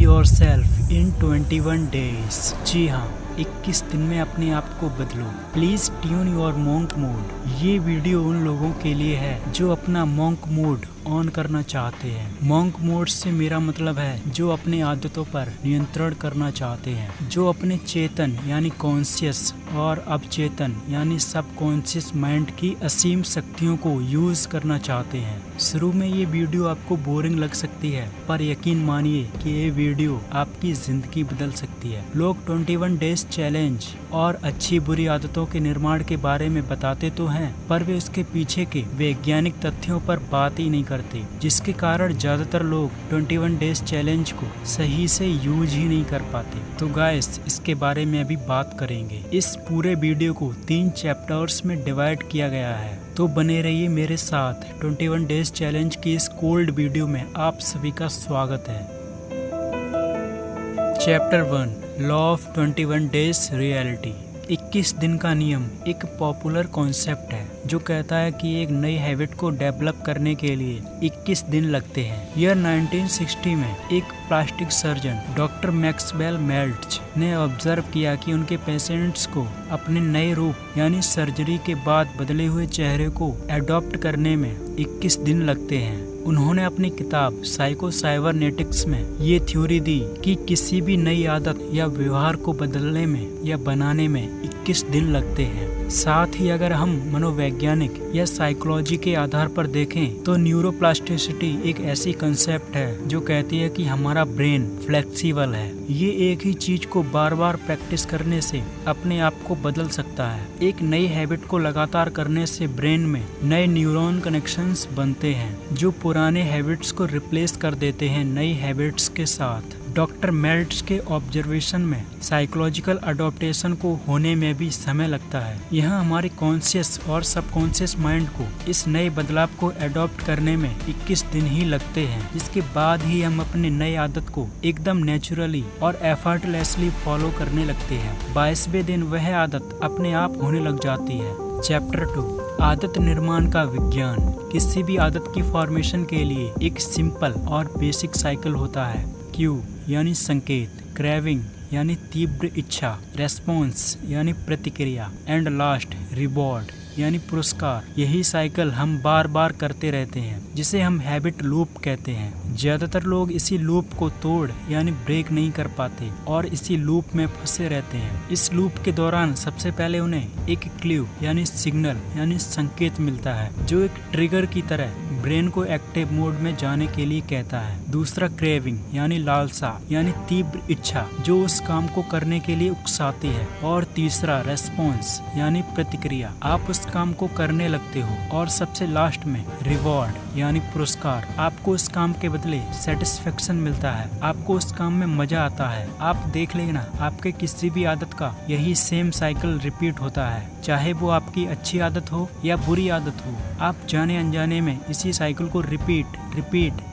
yourself in 21 days। जी हाँ, 21 दिन में अपने आप को बदलो। Please tune your monk mode. ये वीडियो उन लोगों के लिए है जो अपना मॉन्क मोड ऑन करना चाहते हैं। मॉन्क मोड से मेरा मतलब है जो अपने आदतों पर नियंत्रण करना चाहते हैं, जो अपने चेतन यानी कॉन्शियस और अवचेतन यानी सबकॉन्शियस माइंड की असीम शक्तियों को यूज करना चाहते हैं। शुरू में ये वीडियो आपको बोरिंग लग सकती है, पर यकीन मानिए कि ये वीडियो आपकी जिंदगी बदल सकती है। लोग 21 डेज चैलेंज और अच्छी बुरी आदतों के निर्माण के बारे में बताते तो हैं, पर वे उसके पीछे के वैज्ञानिक तथ्यों पर बात ही नहीं करते, जिसके कारण ज्यादातर लोग 21 डेज चैलेंज को सही से यूज ही नहीं कर पाते। तो गाइस, इसके बारे में अभी बात करेंगे। इस पूरे वीडियो को 3 चैप्टर्स में डिवाइड किया गया है, तो बने रहिए मेरे साथ। 21 डेज चैलेंज की इस कोल्ड वीडियो में आप सभी का स्वागत है। Chapter 1, law of 21 days reality. 21 दिन का नियम एक पॉपुलर कॉन्सेप्ट है जो कहता है कि एक नई हैबिट को डेवलप करने के लिए 21 दिन लगते हैं। यह 1960 में एक प्लास्टिक सर्जन डॉक्टर मैक्सवेल मेल्ट्ज ने ऑब्जर्व किया कि उनके पेशेंट्स को अपने नए रूप यानी सर्जरी के बाद बदले हुए चेहरे को एडॉप्ट करने में 21 दिन लगते हैं। उन्होंने अपनी किताब साइको साइबरनेटिक्स में ये थ्योरी दी कि किसी भी नई आदत या व्यवहार को बदलने में या बनाने में 21 दिन लगते हैं। साथ ही अगर हम मनोवैज्ञानिक या साइकोलॉजी के आधार पर देखें तो न्यूरोप्लास्टिसिटी एक ऐसी कंसेप्ट है जो कहती है कि हमारा ब्रेन फ्लेक्सिबल है। ये एक ही चीज को बार बार प्रैक्टिस करने से अपने आप को बदल सकता है। एक नई हैबिट को लगातार करने से ब्रेन में नए न्यूरॉन कनेक्शंस बनते हैं जो पुराने हैबिट्स को रिप्लेस कर देते हैं नई हैबिट्स के साथ। डॉक्टर मेल्ट्ज के ऑब्जर्वेशन में साइकोलॉजिकल अडॉप्टेशन को होने में भी समय लगता है। यहाँ हमारे कॉन्शियस और सबकॉन्शियस माइंड को इस नए बदलाव को एडॉप्ट करने में 21 दिन ही लगते हैं। इसके बाद ही हम अपने नए आदत को एकदम नेचुरली और एफर्टलेसली फॉलो करने लगते हैं। 22वें दिन वह आदत अपने आप होने लग जाती है। चैप्टर 2, आदत निर्माण का विज्ञान। किसी भी आदत की फॉर्मेशन के लिए एक सिंपल और बेसिक साइकिल होता है। क्यू यानी संकेत, क्रेविंग यानी तीव्र इच्छा, रेस्पॉन्स यानी प्रतिक्रिया, एंड लास्ट रिवॉर्ड यानी पुरस्कार। यही साइकिल हम बार बार करते रहते हैं, जिसे हम हैबिट लूप कहते हैं। ज्यादातर लोग इसी लूप को तोड़ यानी ब्रेक नहीं कर पाते और इसी लूप में फंसे रहते हैं। इस लूप के दौरान सबसे पहले उन्हें एक क्लू यानी सिग्नल यानी संकेत मिलता है, जो एक ट्रिगर की तरह ब्रेन को एक्टिव मोड में जाने के लिए कहता है। दूसरा क्रेविंग यानी लालसा यानी तीव्र इच्छा, जो उस काम को करने के लिए उकसाती है। और तीसरा रेस्पॉन्स यानी प्रतिक्रिया, आप उस काम को करने लगते हो। और सबसे लास्ट में रिवॉर्ड यानी पुरस्कार, आपको उस काम के बदले सेटिस्फेक्शन मिलता है, आपको उस काम में मजा आता है। आप देख लेना, आपके किसी भी आदत का यही सेम साइकिल रिपीट होता है, चाहे वो आपकी अच्छी आदत हो या बुरी आदत हो। आप जाने अनजाने में इसी साइकिल को रिपीट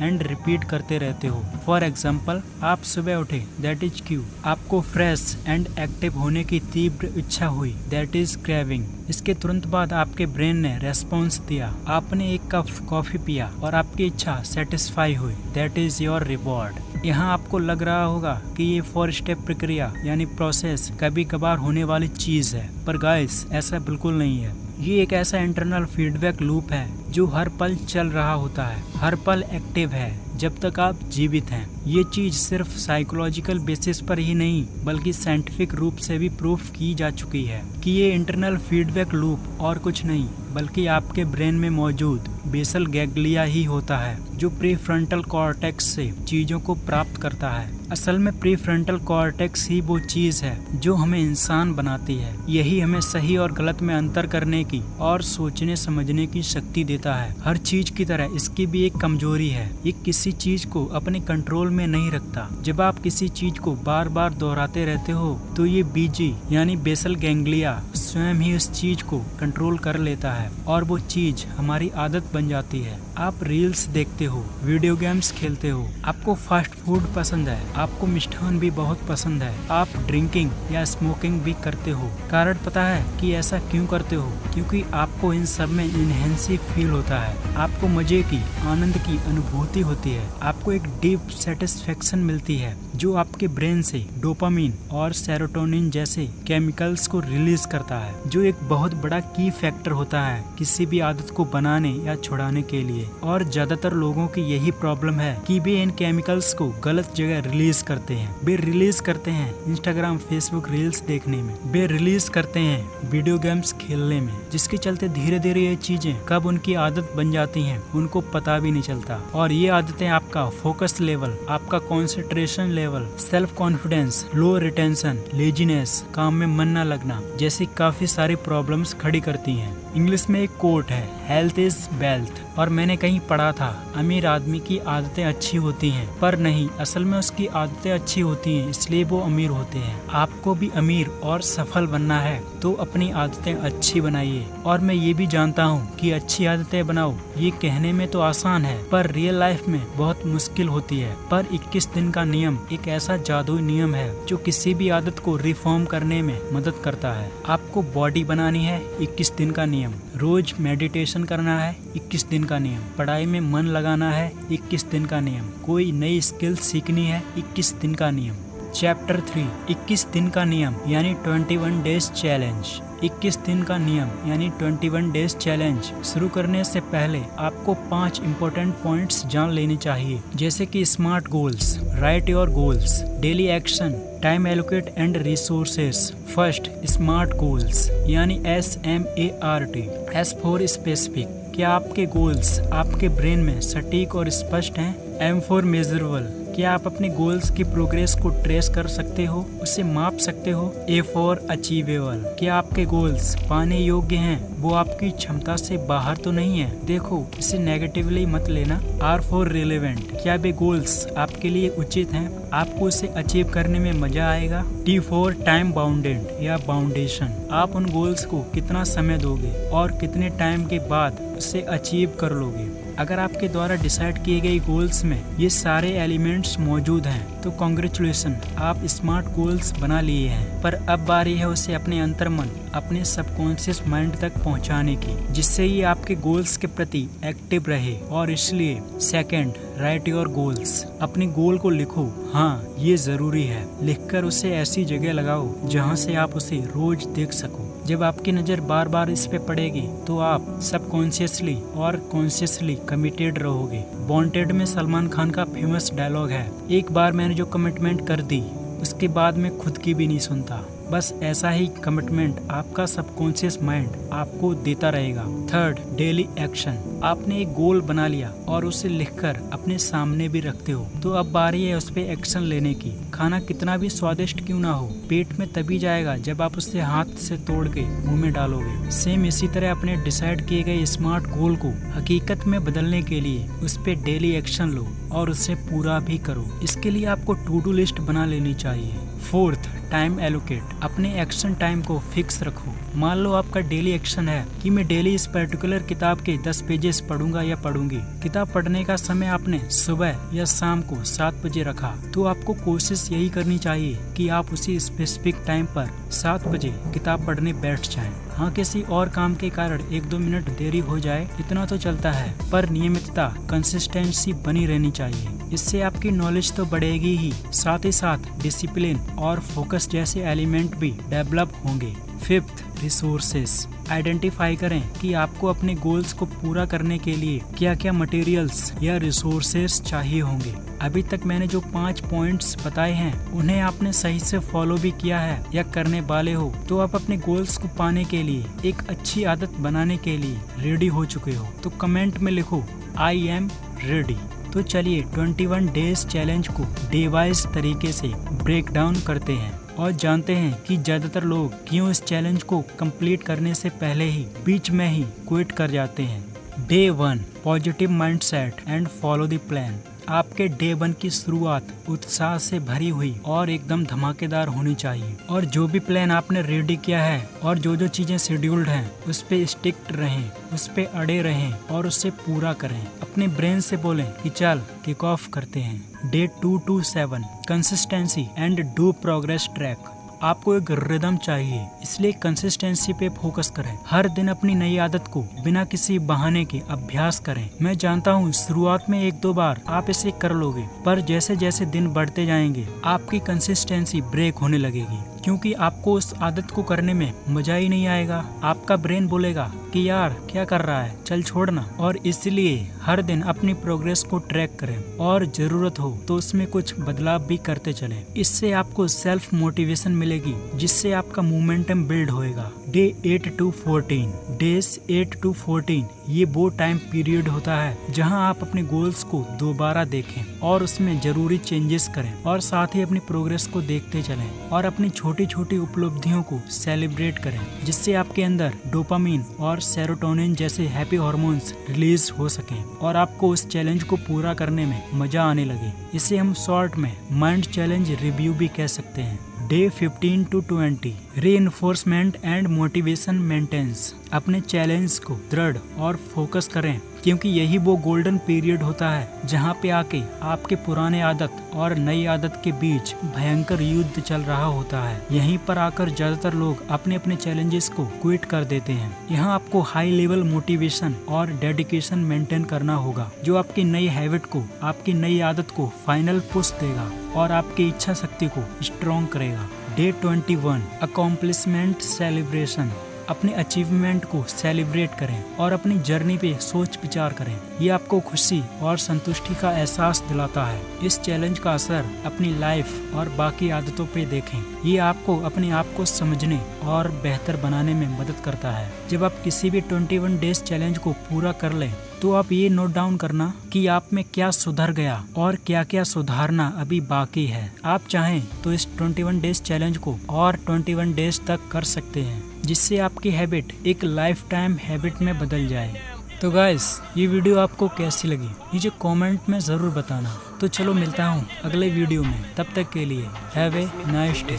एंड रिपीट करते रहते हो। फॉर एग्जाम्पल, आप सुबह उठे, दैट इज क्यू। आपको फ्रेश एंड एक्टिव होने की तीव्र इच्छा हुई, दैट इज क्रेविंग। इसके तुरंत बाद आपके ब्रेन ने रेस्पॉन्स दिया, आपने एक कप कॉफी पिया और आपकी इच्छा सेटिस्फाई हुई, दैट इज योर रिवॉर्ड। यहाँ आपको लग रहा होगा कि ये 4 स्टेप प्रक्रिया यानी प्रोसेस कभी कभार होने वाली चीज है, पर गाइस ऐसा बिल्कुल नहीं है। ये एक ऐसा इंटरनल फीडबैक लूप है जो हर पल चल रहा होता है, हर पल एक्टिव है जब तक आप जीवित हैं। ये चीज सिर्फ साइकोलॉजिकल बेसिस पर ही नहीं बल्कि साइंटिफिक रूप से भी प्रूफ की जा चुकी है कि ये इंटरनल फीडबैक लूप और कुछ नहीं बल्कि आपके ब्रेन में मौजूद बेसल गैंग्लिया ही होता है, जो प्रीफ्रंटल कॉर्टेक्स से चीजों को प्राप्त करता है। असल में प्रीफ्रंटल कॉर्टेक्स ही वो चीज है जो हमें इंसान बनाती है। यही हमें सही और गलत में अंतर करने की और सोचने समझने की शक्ति देता है। हर चीज की तरह इसकी भी एक कमजोरी है, ये किसी चीज को अपने कंट्रोल में नहीं रखता। जब आप किसी चीज को बार बार दोहराते रहते हो तो ये बीजी यानी बेसल गैंग्लिया स्वयं ही उस चीज को कंट्रोल कर लेता है और वो चीज हमारी आदत बन जाती है। आप रील्स देखते हो, वीडियो गेम्स खेलते हो, आपको फास्ट फूड पसंद है, आपको मिष्ठान भी बहुत पसंद है, आप ड्रिंकिंग या स्मोकिंग भी करते हो। कारण पता है कि ऐसा क्यों करते हो? क्योंकि आपको इन सब में इनहेंसिव फील होता है, आपको मजे की, आनंद की अनुभूति होती है, आपको एक डीप सेटिस्फेक्शन मिलती है जो आपके ब्रेन से डोपामिन और सेरोटोनिन जैसे केमिकल्स को रिलीज करता है, जो एक बहुत बड़ा की फैक्टर होता है किसी भी आदत को बनाने या छुड़ाने के लिए। और ज्यादातर लोगों की यही प्रॉब्लम है कि वे इन केमिकल्स को गलत जगह रिलीज करते हैं। वे रिलीज करते हैं इंस्टाग्राम फेसबुक रील्स देखने में, वे रिलीज करते हैं वीडियो गेम्स खेलने में, जिसके चलते धीरे धीरे ये चीजें कब उनकी आदत बन जाती हैं उनको पता भी नहीं चलता। और ये आदतें आपका फोकस लेवल, आपका कंसंट्रेशन लेवल, सेल्फ कॉन्फिडेंस, लो रिटेंशन, लेजीनेस, काम में मन न लगना जैसी काफी सारी प्रॉब्लम्स खड़ी करती हैं। इंग्लिश में एक कोट है, हेल्थ इज वेल्थ, और मैंने कहीं पढ़ा था अमीर आदमी की आदतें अच्छी होती हैं, पर नहीं, असल में उसकी आदतें अच्छी होती हैं इसलिए वो अमीर होते हैं। आपको भी अमीर और सफल बनना है तो अपनी आदतें अच्छी बनाइए। और मैं ये भी जानता हूँ कि अच्छी आदतें बनाओ ये कहने में तो आसान है, पर रियल लाइफ में बहुत मुश्किल होती है। पर 21 दिन का नियम एक ऐसा जादुई नियम है जो किसी भी आदत को रिफॉर्म करने में मदद करता है। आपको बॉडी बनानी है, 21 दिन का नियम। रोज मेडिटेशन करना है, 21 दिन का नियम। पढ़ाई में मन लगाना है, 21 दिन का नियम। कोई नई स्किल सीखनी है, 21 दिन का नियम। चैप्टर 3, 21 दिन का नियम यानी 21 डेज चैलेंज। 21 दिन का नियम यानी 21 डेज चैलेंज शुरू करने से पहले आपको 5 इम्पोर्टेंट पॉइंट्स जान लेने चाहिए, जैसे कि smart goals, right your goals, daily action, time allocate and resources. First, smart goals यानी SMART। S फॉर स्पेसिफिक, क्या आपके गोल्स आपके ब्रेन में सटीक और स्पष्ट हैं? M फॉर मेजरेबल, क्या आप अपने गोल्स की प्रोग्रेस को ट्रेस कर सकते हो, उसे माप सकते हो? A फॉर अचीवेबल, क्या आपके गोल्स पाने योग्य हैं, वो आपकी क्षमता से बाहर तो नहीं है? देखो, इसे नेगेटिवली मत लेना। R फॉर रिलेवेंट, क्या वे गोल्स आपके लिए उचित हैं, आपको इसे अचीव करने में मजा आएगा? T फॉर टाइम बाउंडेड या बाउंडेशन, आप उन गोल्स को कितना समय दोगे और कितने टाइम के बाद उसे अचीव कर लोगे। अगर आपके द्वारा डिसाइड किए गए गोल्स में ये सारे एलिमेंट्स मौजूद हैं तो कॉन्ग्रेचुलेशन, आप स्मार्ट गोल्स बना लिए हैं। पर अब बारी है उसे अपने अंतर्मन, अपने सबकॉन्शियस माइंड तक पहुंचाने की, जिससे ये आपके गोल्स के प्रति एक्टिव रहे। और इसलिए सेकंड, राइट योर गोल्स, अपने गोल को लिखो। हाँ, ये जरूरी है। लिखकर उसे ऐसी जगह लगाओ जहाँ से आप उसे रोज देख सको। जब आपकी नज़र बार बार इस पे पड़ेगी तो आप सबकॉन्शियसली और कॉन्शियसली कमिटेड रहोगे। वांटेड में सलमान खान का फेमस डायलॉग है, एक बार मैंने जो कमिटमेंट कर दी उसके बाद मैं खुद की भी नहीं सुनता। बस ऐसा ही कमिटमेंट आपका सबकॉन्शियस माइंड आपको देता रहेगा। थर्ड, डेली एक्शन, आपने एक गोल बना लिया और उसे लिखकर अपने सामने भी रखते हो, तो अब बारी है उस पे एक्शन लेने की। खाना कितना भी स्वादिष्ट क्यों ना हो, पेट में तभी जाएगा जब आप उसे हाथ से तोड़ के मुंह में डालोगे। सेम इसी तरह अपने डिसाइड किए गए स्मार्ट गोल को हकीकत में बदलने के लिए उस पे डेली एक्शन लो और उसे पूरा भी करो। इसके लिए आपको टू डू लिस्ट बना लेनी चाहिए। फोर्थ, टाइम एलोकेट, अपने एक्शन टाइम को फिक्स रखो। मान लो आपका डेली एक्शन है कि मैं डेली इस पर्टिकुलर किताब के 10 पेजेस पढ़ूंगा या पढ़ूंगी। किताब पढ़ने का समय आपने सुबह या शाम को 7 बजे रखा, तो आपको कोशिश यही करनी चाहिए कि आप उसी स्पेसिफिक टाइम पर 7 बजे किताब पढ़ने बैठ जाएं। हाँ, किसी और काम के कारण 1-2 मिनट देरी हो जाए, इतना तो चलता है, पर नियमितता, कंसिस्टेंसी बनी रहनी चाहिए। इससे आपकी नॉलेज तो बढ़ेगी ही, साथ ही साथ डिसिप्लिन और फोकस जैसे एलिमेंट भी डेवलप होंगे। फिफ्थ, रिसोर्सेस, आइडेंटिफाई करें कि आपको अपने गोल्स को पूरा करने के लिए क्या क्या मटेरियल्स या रिसोर्सेस चाहिए होंगे। अभी तक मैंने जो 5 पॉइंट्स बताए हैं उन्हें आपने सही से फॉलो भी किया है या करने वाले हो, तो आप अपने गोल्स को पाने के लिए, एक अच्छी आदत बनाने के लिए रेडी हो चुके हो। तो कमेंट में लिखो आई एम रेडी। तो चलिए 21 डेज चैलेंज को डे वाइज तरीके से ब्रेक डाउन करते हैं और जानते हैं कि ज्यादातर लोग क्यों इस चैलेंज को कंप्लीट करने से पहले ही बीच में ही क्विट कर जाते हैं। Day 1, positive mindset and follow the plan. आपके डे 1 की शुरुआत उत्साह से भरी हुई और एकदम धमाकेदार होनी चाहिए। और जो भी प्लान आपने रेडी किया है और जो जो चीजें शेड्यूल्ड हैं उस पे स्टिक्ट रहें, उस पे अड़े रहें और उससे पूरा करें। अपने ब्रेन से बोलें कि चल किक ऑफ करते हैं। Day 2 to 7, consistency and do progress track. आपको एक रिदम चाहिए, इसलिए कंसिस्टेंसी पे फोकस करें। हर दिन अपनी नई आदत को बिना किसी बहाने के अभ्यास करें। मैं जानता हूँ शुरुआत में 1-2 बार आप इसे कर लोगे, पर जैसे जैसे दिन बढ़ते जाएंगे आपकी कंसिस्टेंसी ब्रेक होने लगेगी, क्योंकि आपको उस आदत को करने में मजा ही नहीं आएगा। आपका ब्रेन बोलेगा कि यार क्या कर रहा है, चल छोड़ना। और इसलिए हर दिन अपनी प्रोग्रेस को ट्रैक करें और जरूरत हो तो उसमें कुछ बदलाव भी करते चलें। इससे आपको सेल्फ मोटिवेशन मिलेगी, जिससे आपका मोमेंटम बिल्ड होएगा। डे 8 to 14 डेज 8 to 14 ये वो टाइम पीरियड होता है जहां आप अपने गोल्स को दोबारा देखें और उसमें जरूरी चेंजेस करें, और साथ ही अपनी प्रोग्रेस को देखते चलें और अपनी छोटी छोटी उपलब्धियों को सेलिब्रेट करें, जिससे आपके अंदर डोपामिन और सेरोटोनिन जैसे हैप्पी हार्मोन्स रिलीज हो सकें और आपको उस चैलेंज को पूरा करने में मजा आने लगे। इसे हम शॉर्ट में माइंड चैलेंज रिव्यू भी कह सकते हैं। Day 15 to 20 reinforcement and motivation maintenance. अपने चैलेंज को दृढ़ और फोकस करें, क्योंकि यही वो गोल्डन पीरियड होता है जहां पे आके आपके पुराने आदत और नई आदत के बीच भयंकर युद्ध चल रहा होता है। यहीं पर आकर ज्यादातर लोग अपने अपने चैलेंजेस को क्विट कर देते हैं। यहाँ आपको हाई लेवल मोटिवेशन और डेडिकेशन मेंटेन करना होगा, जो आपकी नई हैबिट को, आपकी नई आदत को फाइनल पुश देगा और आपकी इच्छा शक्ति को स्ट्रॉन्ग करेगा। Day 21 accomplishment celebration. अपने अचीवमेंट को सेलिब्रेट करें और अपनी जर्नी पे सोच विचार करें। ये आपको खुशी और संतुष्टि का एहसास दिलाता है। इस चैलेंज का असर अपनी लाइफ और बाकी आदतों पे देखें। ये आपको अपने आप को समझने और बेहतर बनाने में मदद करता है। जब आप किसी भी 21 डेज चैलेंज को पूरा कर लें तो आप ये नोट डाउन करना कि आप में क्या सुधर गया और क्या क्या सुधारना अभी बाकी है। आप चाहें तो इस 21 डेज चैलेंज को और 21 डेज तक कर सकते हैं, जिससे आपकी हैबिट एक लाइफ टाइम हैबिट में बदल जाए। तो गाइस, ये वीडियो आपको कैसी लगी नीचे कमेंट में ज़रूर बताना। तो चलो मिलता हूँ अगले वीडियो में, तब तक के लिए हैव ए नाइस डे।